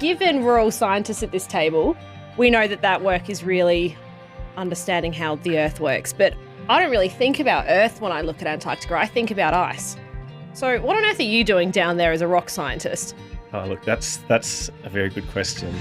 given we're all scientists at this table, we know that work is really understanding how the Earth works. But I don't really think about Earth when I look at Antarctica. I think about ice. So what on earth are you doing down there as a rock scientist? Oh, look, that's a very good question.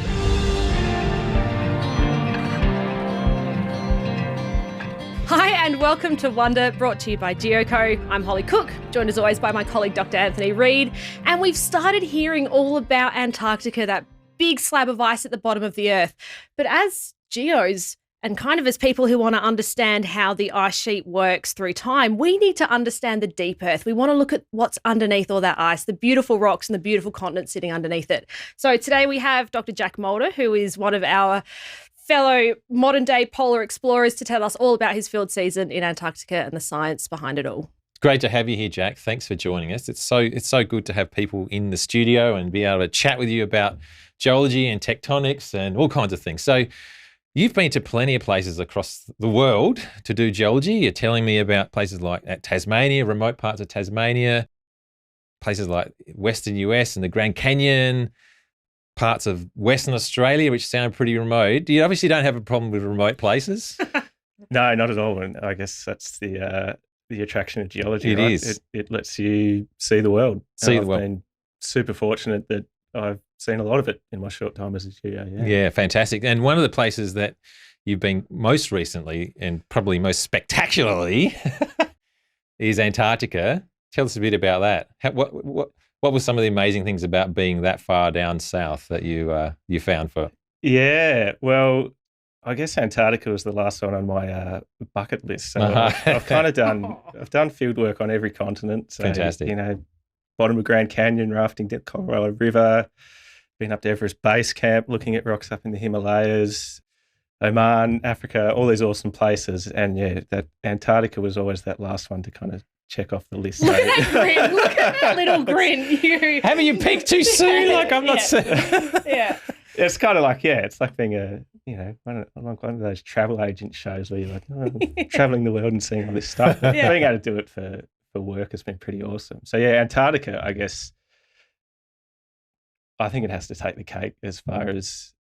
Hi and welcome to Wonder, brought to you by Geo Co. I'm Holly Cooke, joined as always by my colleague Dr Reid, and we've started hearing all about Antarctica, that big slab of ice at the bottom of the Earth. But as geos and kind of as people who want to understand how the ice sheet works through time, we need to understand the deep Earth. We want to look at what's underneath all that ice, the beautiful rocks and the beautiful continent sitting underneath it. So today we have Dr Jack Mulder, who is one of our fellow modern-day polar explorers, to tell us all about his field season in Antarctica and the science behind it all. It's great to have you here, Jack. Thanks for joining us. It's so good to have people in the studio and be able to chat with you about geology and tectonics and all kinds of things. So you've been to plenty of places across the world to do geology. You're telling me about places like at Tasmania, remote parts of Tasmania, places like Western US and the Grand Canyon, parts of Western Australia, which sound pretty remote. You obviously don't have a problem with remote places. No, not at all. And I guess that's the attraction of geology. It right? is. It lets you see the world. I've been super fortunate that I've seen a lot of it in my short time as a geo. Yeah, fantastic. And one of the places that you've been most recently and probably most spectacularly is Antarctica. Tell us a bit about that. What were some of the amazing things about being that far down south that you found for? Yeah, well, I guess Antarctica was the last one on my bucket list. So I've kind of done field work on every continent. So, fantastic. You know, bottom of Grand Canyon, rafting down the Colorado River, been up to Everest Base Camp, looking at rocks up in the Himalayas, Oman, Africa, all these awesome places. And yeah, that Antarctica was always that last one to kind of check off the list. Look at that grin. Look at that little grin. Haven't you peaked too soon? Like I'm not saying. Yeah. It's kind of like, it's like being one of those travel agent shows where you're like, traveling the world and seeing all this stuff. But being able to do it for work has been pretty awesome. So yeah, Antarctica, I guess, I think it has to take the cake as far as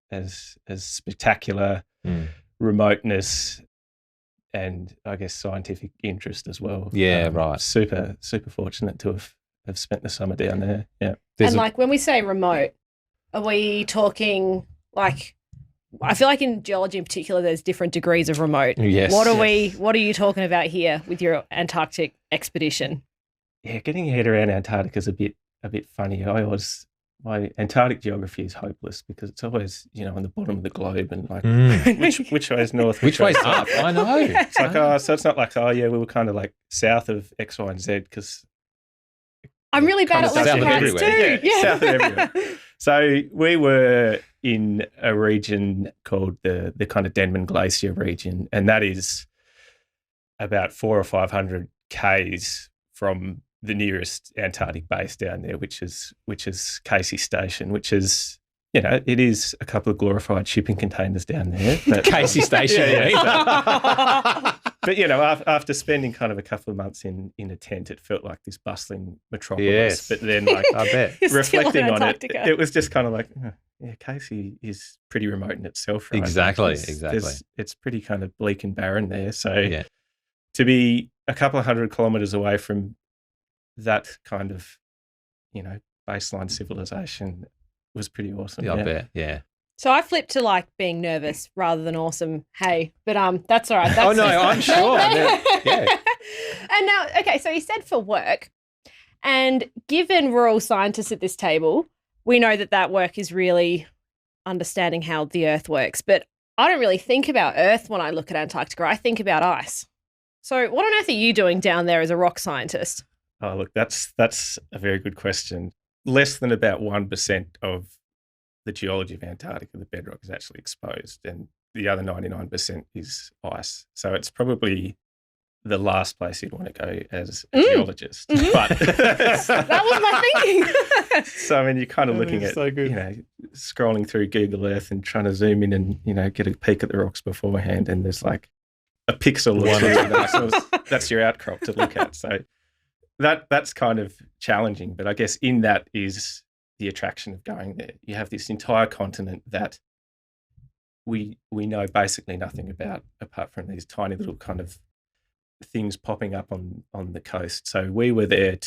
spectacular remoteness and I guess scientific interest as well. Yeah, right. Super fortunate to have spent the summer down there. Yeah. And when we say remote, are we talking like, I feel like in geology in particular, there's different degrees of remote. Yes. What are you talking about here with your Antarctic expedition? Yeah, getting your head around Antarctica is a bit funny. My Antarctic geography is hopeless because it's always, on the bottom of the globe and like which way is north, which way is up. I know. It's like, so it's not like, we were kind of like south of X, Y, and Z because I'm really bad at south of left too. Yeah, south of everywhere. So we were in a region called the kind of Denman Glacier region, and that is about 400 or 500 k's from the nearest Antarctic base down there, which is Casey Station, which is, it is a couple of glorified shipping containers down there. But, Casey Station. But, after spending kind of a couple of months in a tent, it felt like this bustling metropolis. Yes. But then, like, I bet. reflecting on it was just kind of like, Casey is pretty remote in itself, right? Exactly. It's pretty kind of bleak and barren there. So to be a couple of 100 kilometres away from that kind of, baseline civilization was pretty awesome. Yeah, I bet. Yeah. So I flipped to like being nervous rather than awesome. Hey, but that's all right. That's I'm sure. Yeah. And now, okay, so you said for work, and given we're all scientists at this table, we know that work is really understanding how the Earth works. But I don't really think about Earth when I look at Antarctica. I think about ice. So what on earth are you doing down there as a rock scientist? Oh, look, that's a very good question. Less than about 1% of the geology of Antarctica, the bedrock, is actually exposed, and the other 99% is ice. So it's probably the last place you'd want to go as a geologist. Mm-hmm. But that was my thinking. So, I mean, you're kind of looking at, scrolling through Google Earth and trying to zoom in and, get a peek at the rocks beforehand, and there's like a pixel or two. That's your outcrop to look at. So that's kind of challenging. But I guess in that is the attraction of going there. You have this entire continent that we know basically nothing about, apart from these tiny little kind of things popping up on the coast. So we were there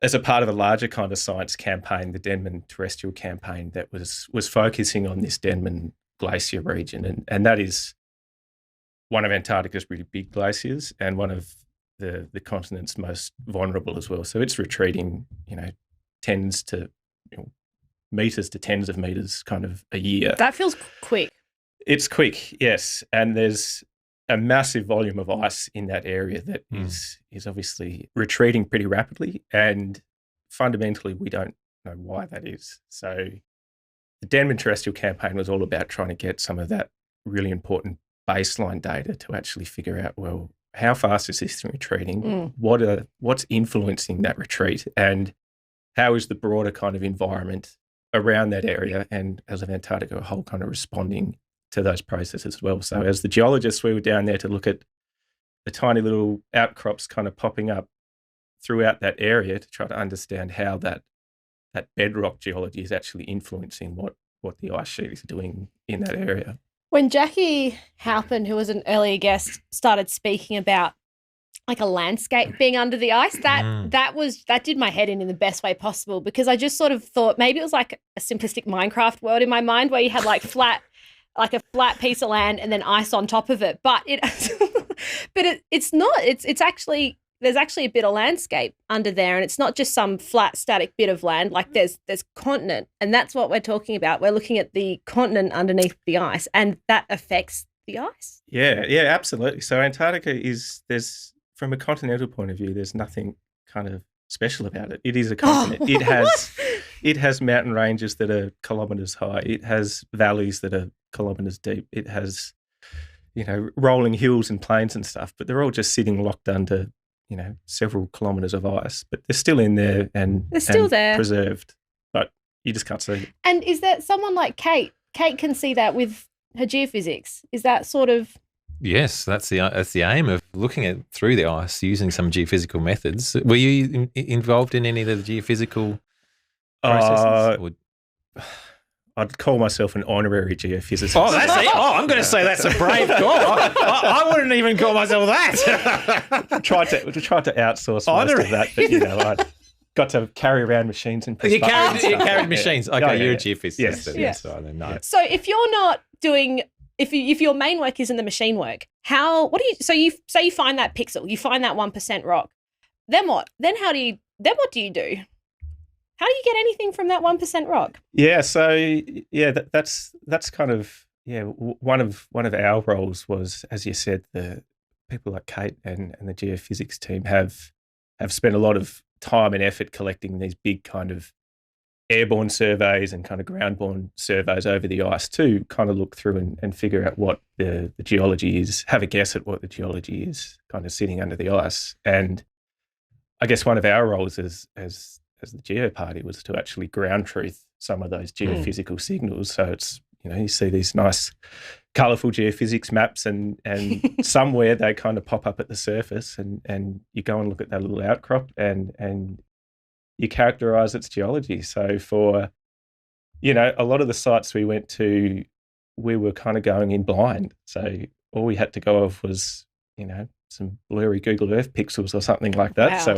as a part of a larger kind of science campaign, the Denman terrestrial campaign, that was focusing on this Denman Glacier region, and that is one of Antarctica's really big glaciers and one of the continent's most vulnerable as well. So it's retreating, tens to meters to tens of meters kind of a year. That feels quick. It's quick, yes, and there's a massive volume of ice in that area that is obviously retreating pretty rapidly, and fundamentally we don't know why that is. So the Denman terrestrial campaign was all about trying to get some of that really important baseline data to actually figure out, well, how fast is this thing retreating? What's influencing that retreat? And how is the broader kind of environment around that area, and as of Antarctica, a whole kind of responding to those processes as well. So as the geologists, we were down there to look at the tiny little outcrops kind of popping up throughout that area to try to understand how that bedrock geology is actually influencing what the ice sheet is doing in that area. When Jackie Halpin, who was an earlier guest, started speaking about like a landscape being under the ice, that did my head in the best way possible, because I just sort of thought maybe it was like a simplistic Minecraft world in my mind where you had like a flat piece of land and then ice on top of it. But it's not. It's actually, there's actually a bit of landscape under there, and it's not just some flat static bit of land. Like there's continent, and that's what we're talking about. We're looking at the continent underneath the ice, and that affects the ice. Yeah, absolutely. So Antarctica there's from a continental point of view, there's nothing kind of special about it. It is a continent. It has mountain ranges that are kilometres high. It has valleys that are kilometres deep. It has, rolling hills and plains and stuff, but they're all just sitting locked under, several kilometres of ice. But they're still in there and they're still there, preserved, but you just can't see it. And is that someone like Kate? Kate can see that with her geophysics. Is that sort of? Yes, that's the aim of looking at through the ice using some geophysical methods. Were you involved in any of the geophysical processes? I'd call myself an honorary geophysicist. I'm going to say that's a brave call. I wouldn't even call myself that. tried to outsource most of that, but I got to carry around machines and press buttons. You carried machines. Okay, you're a geophysicist. Yes. So if you're not doing, if your main work isn't the machine work, so you say you find that pixel, you find that 1% rock, then what? Then what do you do? How do you get anything from that 1% rock? Yeah, so that's kind of one of our roles was, as you said, the people like Kate and the geophysics team have spent a lot of time and effort collecting these big kind of airborne surveys and kind of groundborne surveys over the ice to kind of look through and figure out what the geology is, have a guess at what the geology is kind of sitting under the ice. And I guess one of our roles as the Geo Party was to actually ground truth some of those geophysical signals. So it's, you see these nice colourful geophysics maps and somewhere they kind of pop up at the surface and you go and look at that little outcrop and you characterise its geology. So for, a lot of the sites we went to, we were kind of going in blind. So all we had to go off was, some blurry Google Earth pixels or something like that. Wow. So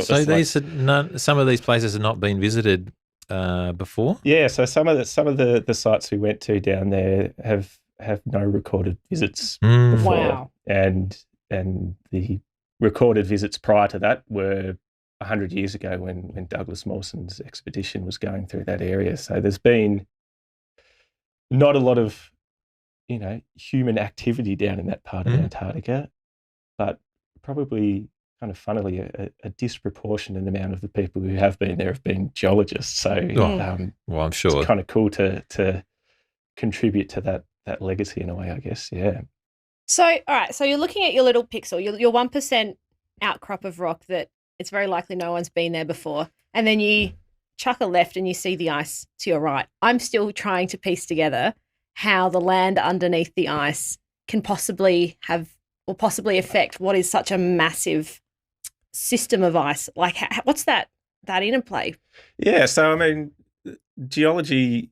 some of these places have not been visited before? Yeah, so some of the sites we went to down there have no recorded visits before. Wow. And the recorded visits prior to that were 100 years ago when Douglas Mawson's expedition was going through that area. So there's been not a lot of, human activity down in that part of Antarctica, but probably kind of funnily a disproportionate amount of the people who have been there have been geologists. So well, I'm sure it's kind of cool to contribute to that legacy in a way, I guess. Yeah. So, all right. So you're looking at your little pixel, your 1% outcrop of rock that it's very likely no one's been there before. And then you chuck a left and you see the ice to your right. I'm still trying to piece together how the land underneath the ice can possibly affect what is such a massive system of ice. Like, what's that that interplay? Yeah, so I mean, geology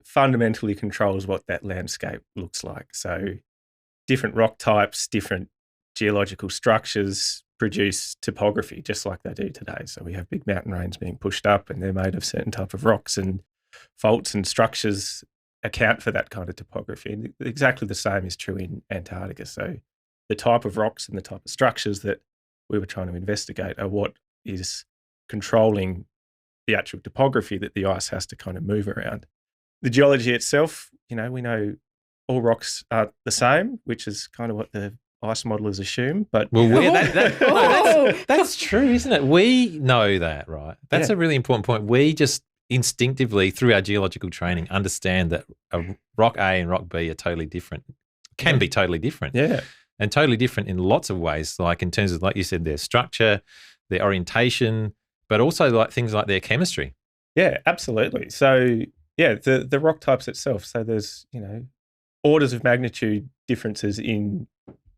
fundamentally controls what that landscape looks like. So different rock types, different geological structures produce topography just like they do today. So we have big mountain ranges being pushed up and they're made of certain type of rocks, and faults and structures account for that kind of topography. And exactly the same is true in Antarctica. So the type of rocks and the type of structures that we were trying to investigate are what is controlling the actual topography that the ice has to kind of move around. The geology itself, we know all rocks are the same, which is kind of what the ice modelers assume. But that's true, isn't it? We know that, right? That's a really important point. We just instinctively, through our geological training, understand that a rock A and rock B are totally different, can be totally different. Yeah. And totally different in lots of ways, like in terms of, like you said, their structure, their orientation, but also like things like their chemistry. Yeah, absolutely. So, yeah, the rock types itself. So there's, orders of magnitude differences in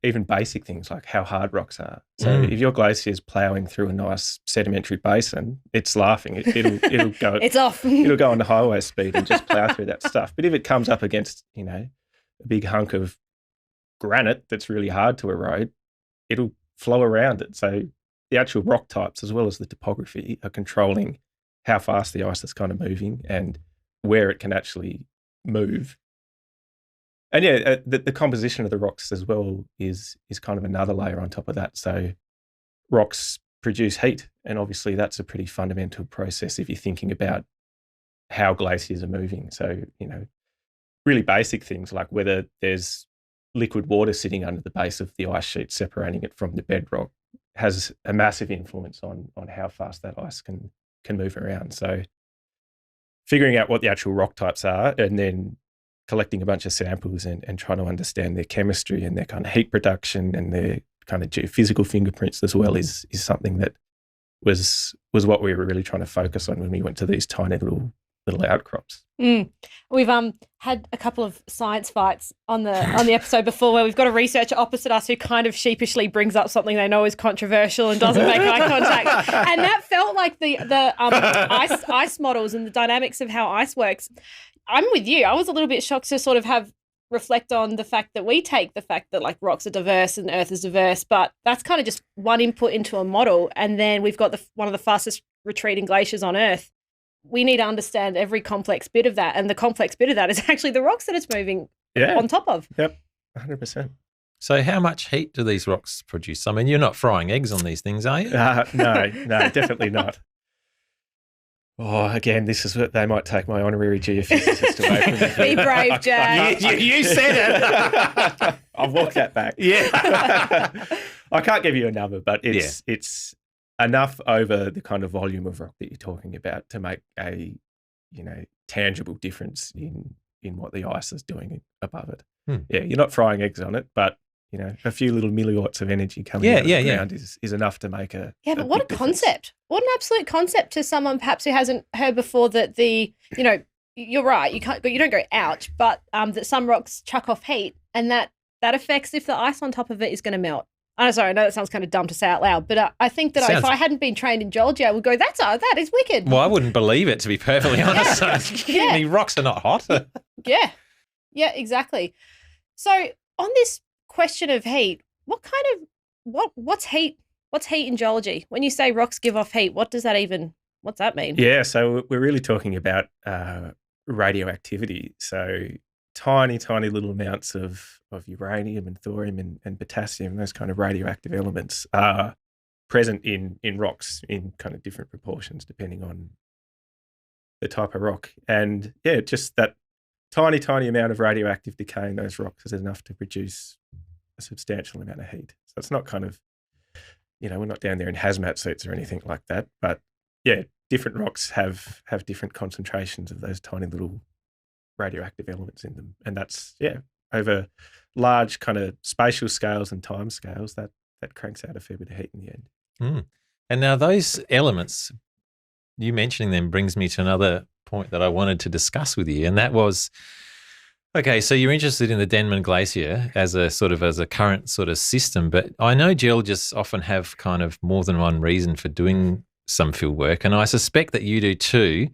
even basic things like how hard rocks are. So if your glacier is ploughing through a nice sedimentary basin, it's laughing. It'll go. It's off. It'll go on the highway speed and just plough through that stuff. But if it comes up against, a big hunk of granite that's really hard to erode, it'll flow around it. So the actual rock types as well as the topography are controlling how fast the ice is kind of moving and where it can actually move. And the composition of the rocks as well is kind of another layer on top of that. So rocks produce heat, and obviously that's a pretty fundamental process if you're thinking about how glaciers are moving. So, really basic things like whether there's liquid water sitting under the base of the ice sheet separating it from the bedrock has a massive influence on how fast that ice can move around. So figuring out what the actual rock types are and then collecting a bunch of samples and trying to understand their chemistry and their kind of heat production and their kind of geophysical fingerprints as well is something that was what we were really trying to focus on when we went to these tiny little outcrops. We've had a couple of science fights on the episode before where we've got a researcher opposite us who kind of sheepishly brings up something they know is controversial and doesn't make eye contact. And that felt like the ice models and the dynamics of how ice works. I'm with you. I was a little bit shocked to sort of reflect on the fact that we take the fact that like rocks are diverse and Earth is diverse, but that's kind of just one input into a model. And then we've got one of the fastest retreating glaciers on Earth. We need to understand every complex bit of that. And the complex bit of that is actually the rocks that it's moving on top of. Yep, 100%. So how much heat do these rocks produce? I mean, you're not frying eggs on these things, are you? No, definitely not. Oh, again, this is what they might take my honorary geophysicist away from me. Be brave, Jack. You said it. I'll walk that back. Yeah. I can't give you a number, but it's enough over the kind of volume of rock that you're talking about to make a, tangible difference in what the ice is doing above it. Yeah, you're not frying eggs on it, but a few little milliwatts of energy coming out of the ground is enough to make a but what a difference. concept. What an absolute concept to someone perhaps who hasn't heard before that you're right, you don't go ouch, but that some rocks chuck off heat and that affects if the ice on top of it is going to melt. I'm sorry, I know that sounds kind of dumb to say out loud, but I think that if I hadn't been trained in geology, I would go, that is wicked. Well, I wouldn't believe it, to be perfectly honest. Rocks are not hot. Yeah, exactly. So on this question of heat, what's heat? What's heat in geology? When you say rocks give off heat, what's that mean? Yeah, so we're really talking about radioactivity. So tiny little amounts of uranium and thorium and potassium, those kind of radioactive elements are present in rocks in kind of different proportions depending on the type of rock. And just that tiny amount of radioactive decay in those rocks is enough to produce a substantial amount of heat. So it's not kind of, we're not down there in hazmat suits or anything like that. But different rocks have different concentrations of those tiny little radioactive elements in them. And that's, over large kind of spatial scales and time scales, that cranks out a fair bit of heat in the end. And now those elements, you mentioning them brings me to another point that I wanted to discuss with you, and that was, okay, so you're interested in the Denman Glacier as a current sort of system, but I know geologists often have kind of more than one reason for doing some field work, and I suspect that you do too.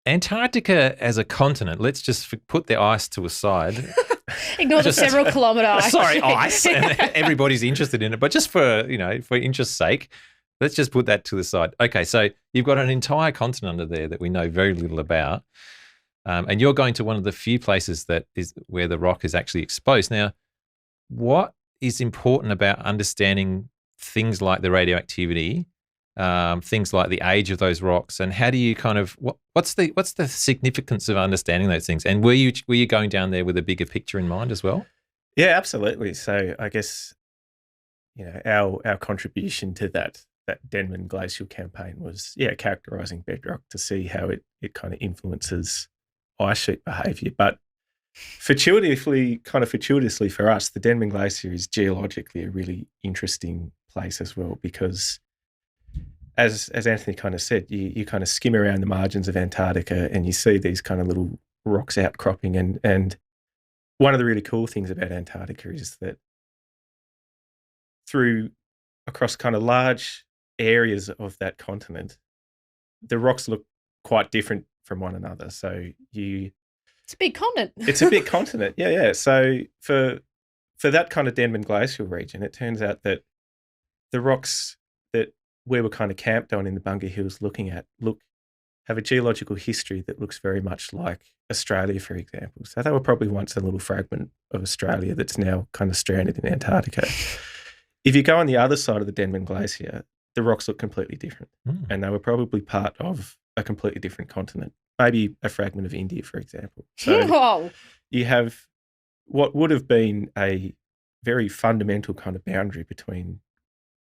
Antarctica as a continent, let's just put the ice to a side. Ignore the several kilometre ice. Sorry, ice, and everybody's interested in it. But just for interest's sake, let's just put that to the side. Okay, so you've got an entire continent under there that we know very little about, and you're going to one of the few places that is where the rock is actually exposed. Now, what is important about understanding things like the radioactivity, things like the age of those rocks, and how do you kind of what's the significance of understanding those things? And were you going down there with a bigger picture in mind as well? Yeah, absolutely. So I guess our contribution to that Denman Glacial campaign was characterising bedrock to see how it kind of influences ice sheet behaviour. But fortuitously for us, the Denman Glacier is geologically a really interesting place as well, because as Anthony kind of said, you kind of skim around the margins of Antarctica and you see these kind of little rocks outcropping. And one of the really cool things about Antarctica is that across kind of large areas of that continent, the rocks look quite different from one another. So it's a big continent. It's a big continent. Yeah. So for that kind of Denman Glacial region, it turns out that the rocks that we were kind of camped on in the Bunga Hills looking at have a geological history that looks very much like Australia, for example. So they were probably once a little fragment of Australia that's now kind of stranded in Antarctica. If you go on the other side of the Denman Glacier, the rocks look completely different. And they were probably part of a completely different continent, maybe a fragment of India, for example. So you have what would have been a very fundamental kind of boundary between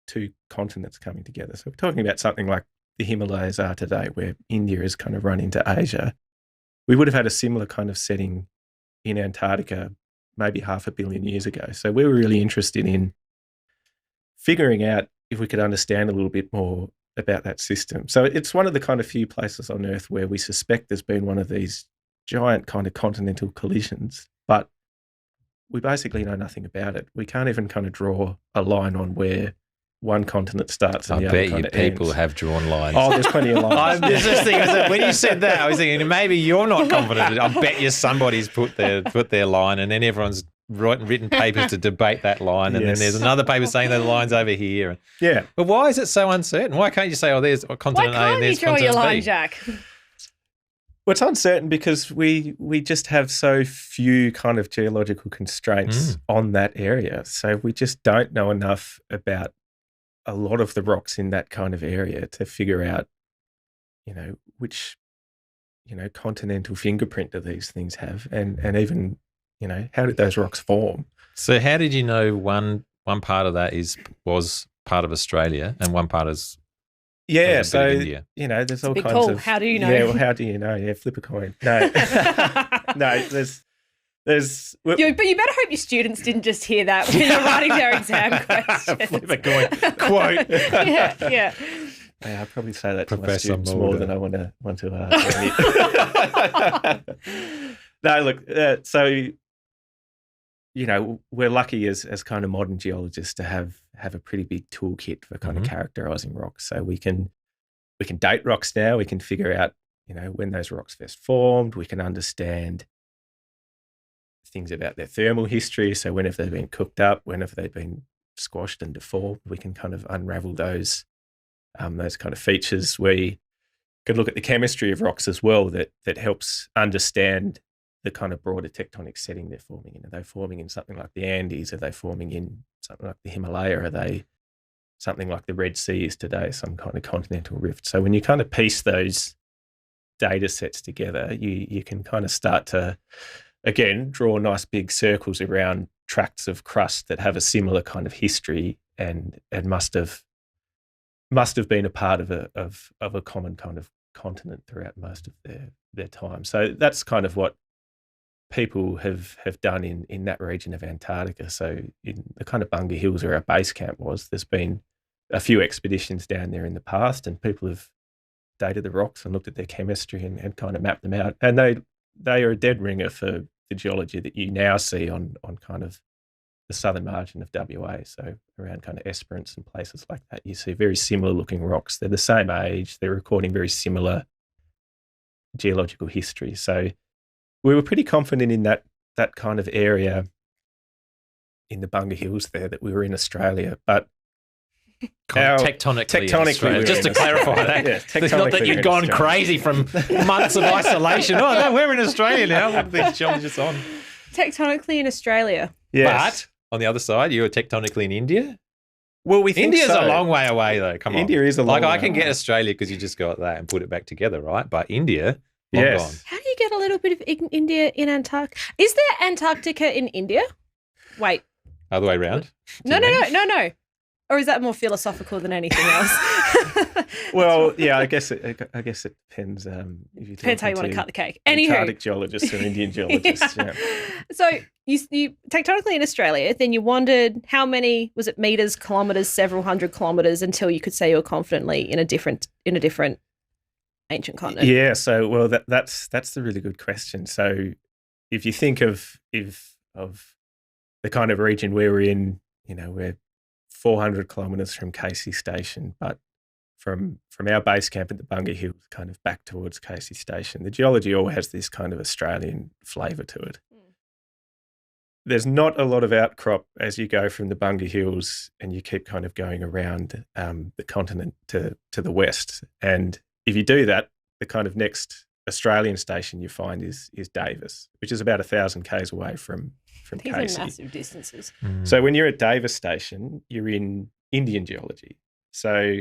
two continents coming together. So we're talking about something like the Himalayas are today, where India has kind of run into Asia. We would have had a similar kind of setting in Antarctica maybe 500 million years ago. So we were really interested in figuring out if we could understand a little bit more about that system. So it's one of the kind of few places on Earth where we suspect there's been one of these giant kind of continental collisions, but we basically know nothing about it. We can't even kind of draw a line on where one continent starts and the other kind of ends. I bet you people have drawn lines. Oh, there's plenty of lines. I was just thinking, when you said that, I was thinking maybe you're not confident. I bet you somebody's put their line, and then everyone's written papers to debate that line, and then there's another paper saying that the line's over here. Yeah. But why is it so uncertain? Why can't you say, there's continent A and there's continent B? Why can't you draw your line, Jack? Well, it's uncertain because we just have so few kind of geological constraints on that area. So we just don't know enough about a lot of the rocks in that kind of area to figure out, which, continental fingerprint do these things have, and even, how did those rocks form? So how did you know one part of that was part of Australia and one part is so India? There's all kinds call. of. How do you know? Yeah, well, how do you know? Yeah, flip a coin. No, no. There's. But you better hope your students didn't just hear that when you're writing their exam questions. Flip a coin. Quote. Yeah. Yeah, I probably say that Professor to my students Mulder. more than I want to admit. No, look. So, we're lucky as kind of modern geologists to have a pretty big toolkit for kind of characterising rocks. So we can date rocks now. We can figure out when those rocks first formed. We can understand things about their thermal history. So when have they been cooked up? When have they been squashed and deformed? We can kind of unravel those kind of features. We could look at the chemistry of rocks as well that helps understand the kind of broader tectonic setting they're forming in. Are they forming in something like the Andes? Are they forming in something like the Himalaya? Are they something like the Red Sea is today, some kind of continental rift? So when you kind of piece those data sets together, you can kind of start to, again, draw nice big circles around tracts of crust that have a similar kind of history and must have been a part of a common kind of continent throughout most of their time. So that's kind of what people have done in that region of Antarctica. So in the kind of Bunga Hills where our base camp was, there's been a few expeditions down there in the past, and people have dated the rocks and looked at their chemistry and kind of mapped them out. And they are a dead ringer for the geology that you now see on kind of the southern margin of WA, so around kind of Esperance and places like that. You see very similar looking rocks. They're the same age. They're recording very similar geological history. So we were pretty confident in that kind of area in the Bunga Hills there that we were in Australia. But tectonically just to clarify that. Yeah, it's not that you'd gone crazy from months of isolation. Oh, no, we're in Australia now. What are these geologists on? Tectonically in Australia. Yes. But on the other side, you were tectonically in India? Well, we think India's so. a long way away, though. Come on. India is a long way I can get away. Australia because you just got that and put it back together, right? But India, long Yes. gone. How do you get a little bit of India in Antarctica? Is there Antarctica in India? Wait. Other way around? No. Or is that more philosophical than anything else? Well, yeah, I guess it depends. If you Depends how you want to cut the cake. Antarctic Anywho. geologists or Indian geologists. yeah. So you tectonically in Australia, then you wandered how many, was it meters, kilometres, several hundred kilometres until you could say you were confidently in a different ancient continent? Yeah, so well that's the really good question. So if you think of the kind of region we're in, we're 400 kilometres from Casey Station, but from our base camp at the Bunga Hills kind of back towards Casey Station, the geology all has this kind of Australian flavour to it. There's not a lot of outcrop as you go from the Bunga Hills and you keep kind of going around the continent to the west. And if you do that, the kind of next Australian station you find is Davis, which is about 1,000 k's away from These Casey. are massive distances. So when you're at Davis Station, you're in Indian geology. So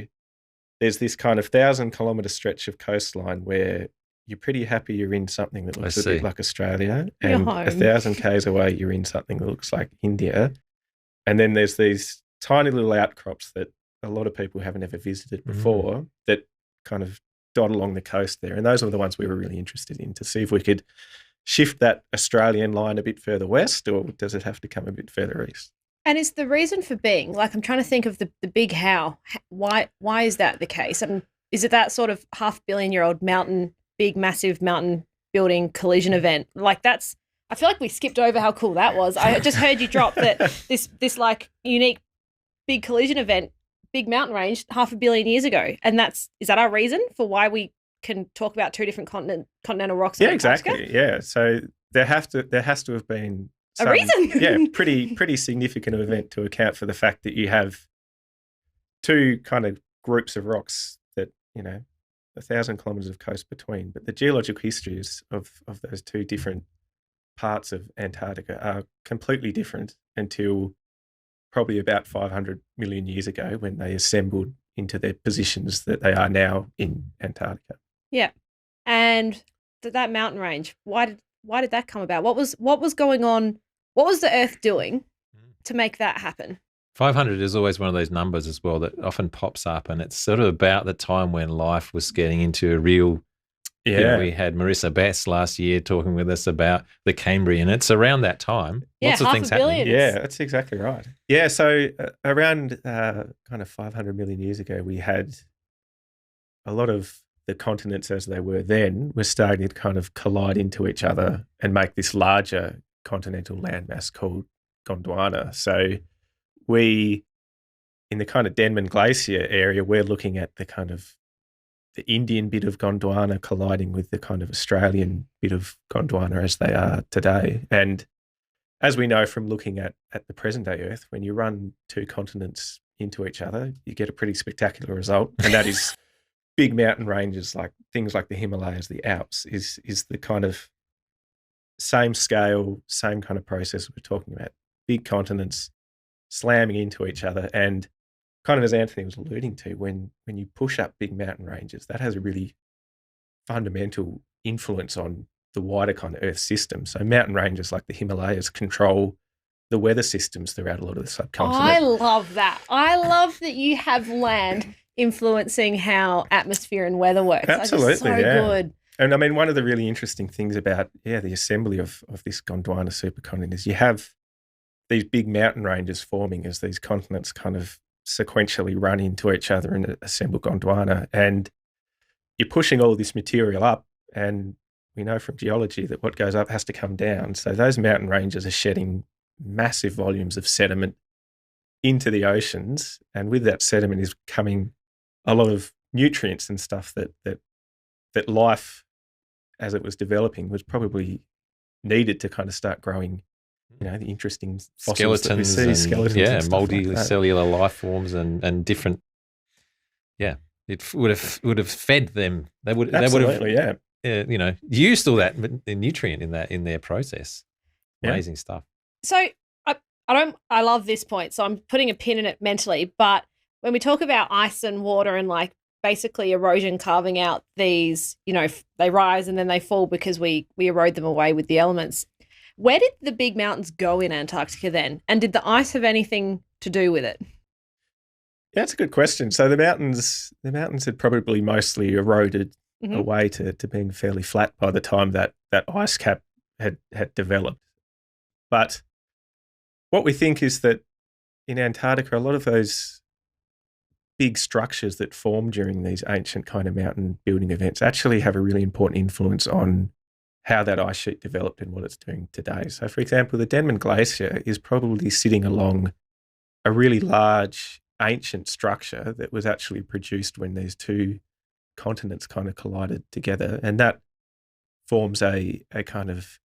there's this kind of 1,000-kilometre stretch of coastline where you're pretty happy you're in something that looks a bit like Australia, You're and home. 1,000 k's away you're in something that looks like India. And then there's these tiny little outcrops that a lot of people haven't ever visited before that kind of dot along the coast there. And those were the ones we were really interested in, to see if we could shift that Australian line a bit further west, or does it have to come a bit further east? And is the reason for being, like, I'm trying to think of the big how. Why is that the case? And is it that sort of 500 million-year-old mountain, big, massive mountain building collision event? Like, that's, I feel like we skipped over how cool that was. I just heard you drop that this like unique big collision event, big mountain range, 500 million years ago. And is that our reason for why we can talk about two different continental rocks? Yeah, exactly. Yeah. So there has to have been a reason. Yeah, pretty significant event to account for the fact that you have two kind of groups of rocks that, 1,000 kilometres of coast between. But the geological histories of those two different parts of Antarctica are completely different until probably about 500 million years ago, when they assembled into their positions that they are now in Antarctica. Yeah. And that mountain range, why did that come about? What was going on? What was the Earth doing to make that happen? 500 is always one of those numbers as well that often pops up, and it's sort of about the time when life was getting into a real. Yeah. We had Marissa Bass last year talking with us about the Cambrian. It's around that time. Yeah, Lots of things 500 happening. million. Yeah, that's exactly right. Yeah, so around kind of 500 million years ago, we had a lot of the continents as they were then were starting to kind of collide into each other and make this larger continental landmass called Gondwana. So we, in the kind of Denman Glacier area, we're looking at the kind of the Indian bit of Gondwana colliding with the kind of Australian bit of Gondwana as they are today. And as we know from looking at the present day Earth, when you run two continents into each other, you get a pretty spectacular result. And that is big mountain ranges, like things like the Himalayas, the Alps, is the kind of same scale, same kind of process we're talking about. Big continents slamming into each other. And kind of as Anthony was alluding to, when you push up big mountain ranges, that has a really fundamental influence on the wider kind of Earth system. So mountain ranges like the Himalayas control the weather systems throughout a lot of the subcontinent. I love that. I love that you have land influencing how atmosphere and weather works. Absolutely, That's just so yeah. good. And I mean, one of the really interesting things about, the assembly of this Gondwana supercontinent is you have these big mountain ranges forming as these continents kind of sequentially run into each other and assemble Gondwana. And you're pushing all this material up, and we know from geology that what goes up has to come down. So those mountain ranges are shedding massive volumes of sediment into the oceans, and with that sediment is coming a lot of nutrients and stuff that life, as it was developing, was probably needed to kind of start growing, the interesting fossils that we see, skeletons and stuff multicellular life forms and different. Yeah, it would have fed them. They would have used all that nutrient in their process. Amazing stuff. So I love this point. So I'm putting a pin in it mentally. But when we talk about ice and water and like basically erosion carving out these, they rise and then they fall because we erode them away with the elements. Where did the big mountains go in Antarctica then? And did the ice have anything to do with it? Yeah, that's a good question. So the mountains had probably mostly eroded away to being fairly flat by the time that ice cap had developed. But what we think is that in Antarctica, a lot of those big structures that form during these ancient kind of mountain building events actually have a really important influence on how that ice sheet developed and what it's doing today. So, for example, the Denman Glacier is probably sitting along a really large ancient structure that was actually produced when these two continents kind of collided together, and that forms a kind of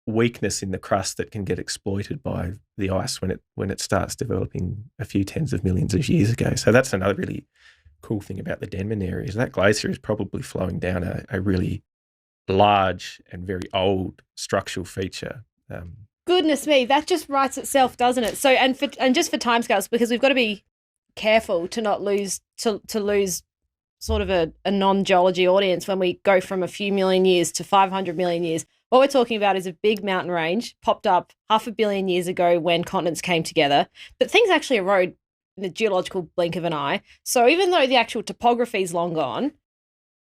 weakness in the crust that can get exploited by the ice when it starts developing a few tens of millions of years ago. So that's another really cool thing about the Denman area, is that glacier is probably flowing down a really large and very old structural feature. Goodness me, that just writes itself, doesn't it? So, and just for timescales, because we've got to be careful to not lose to lose sort of a non-geology audience when we go from a few million years to 500 million years. What we're talking about is a big mountain range popped up 500 million years ago when continents came together, but things actually erode in the geological blink of an eye. So even though the actual topography is long gone,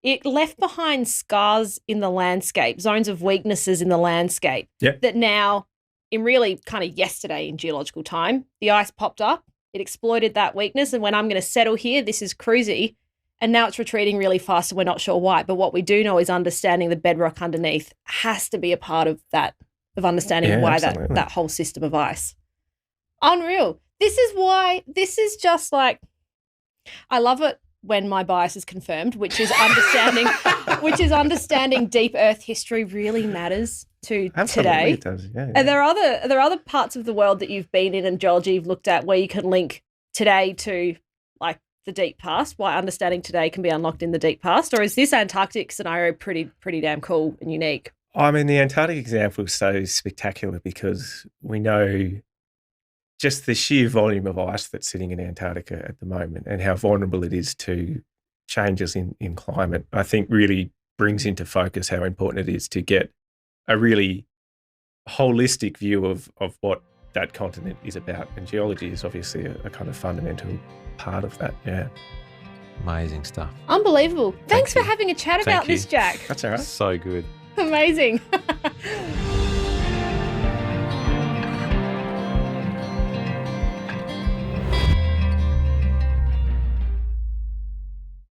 it left behind scars in the landscape, zones of weaknesses in the landscape that now, in really kind of yesterday in geological time, the ice popped up, it exploited that weakness, and when I'm going to settle here, this is cruisy, and now it's retreating really fast and we're not sure why. But what we do know is understanding the bedrock underneath has to be a part of that, of understanding why that whole system of ice. Unreal. This is just like, I love it when my bias is confirmed, which is understanding deep Earth history really matters to today. It does. Yeah. And there are other parts of the world that you've been in geology you've looked at where you can link today to like the deep past, why understanding today can be unlocked in the deep past, or is this Antarctic scenario pretty damn cool and unique? I mean, the Antarctic example is so spectacular because we know just the sheer volume of ice that's sitting in Antarctica at the moment and how vulnerable it is to changes in climate, I think really brings into focus how important it is to get a really holistic view of what that continent is about. And geology is obviously a kind of fundamental part of that, yeah. Amazing stuff. Unbelievable. Thanks for having a chat about this, Jack. That's all right. So good. Amazing.